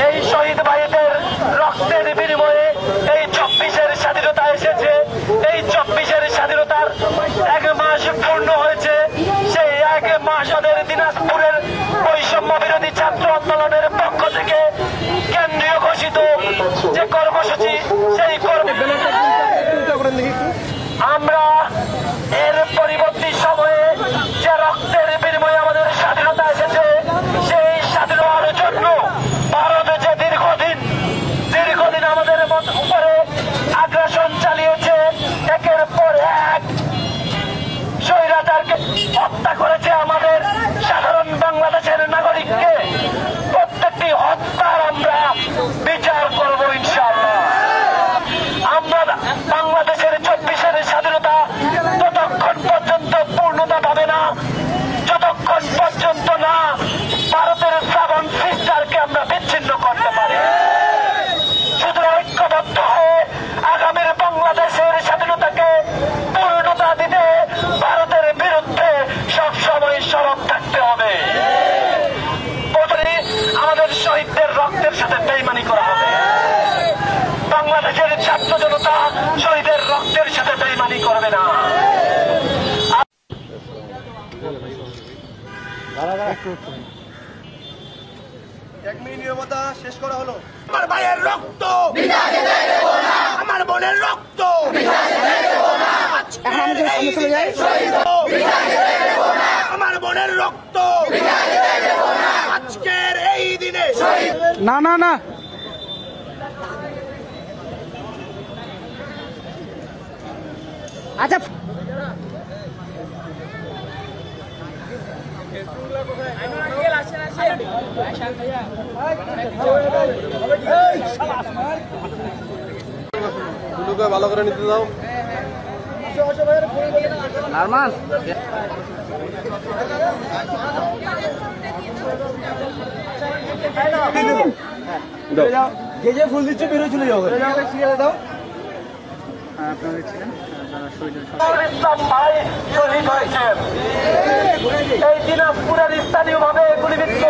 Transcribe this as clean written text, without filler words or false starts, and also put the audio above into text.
এই শহীদ ভাইদের রক্তের বিনিময়ে এই 24-এর স্বাধীনতা এসেছে। এই 24-এর স্বাধীনতার 1 মাস পূর্ণ হয়েছে। সেই 1 মাস আমাদের দিনাজপুরের বৈষম্য বিরোধী ছাত্র আন্দোলনের পক্ষ থেকে কেন্দ্রীয় ঘোষিত যে কর্মসূচি, সেই আমরা এর পরবর্তী সময়ে যে রক্তের বিনিময়ে আমাদের স্বাধীনতা এসেছে, সেই স্বাধীনতার জন্য ভারত যে দীর্ঘদিন আমাদের উপরে আগ্রাসন চালিয়েছে, একের পর এক স্বৈরাচারকে হত্যা করেছে আমাদের সাধারণ বাংলাদেশের নাগরিককে। প্রত্যেকটি হত্যার আমরা বিচার করব ইনশাআল্লাহ। আমরা বাংলাদেশের 24-এর স্বাধীনতা ততক্ষণ পর্যন্ত পূর্ণতা পাবে না, যতক্ষণ পর্যন্ত না ভারতের শ্রাবণ সিস্টারকে আমরা বিচ্ছিন্ন করতে পারি। সুতরাং ঐক্যবদ্ধ হয়ে আগামীর বাংলাদেশের স্বাধীনতাকে পূর্ণতা দিতে ভারতের বিরুদ্ধে সবসময় সরব থাকতে হবে। আমাদের শহীদদের রক্তের সাথে বেইমানি করা হবে। বাংলাদেশের ছাত্র জনতা শহীদের রক্তের সাথে বেইমানি করবে না। নিরবতা শেষ করা হলো। আমার ভাইয়ের রক্ত আমার বোনের রক্ত আমার বোনের রক্ত আজকের এই দিনে না না না আচ্ছা ভালো করে নিতে দাও। নরমাল যে ফুল দিচ্ছে বেরোয় চলে যাও দাও। আপনারা ছিলেন ইসলাম ভাই শহীদ হয়েছেন। এই দিনাজপুরের স্থানীয় ভাবে গুলিবিদ্ধ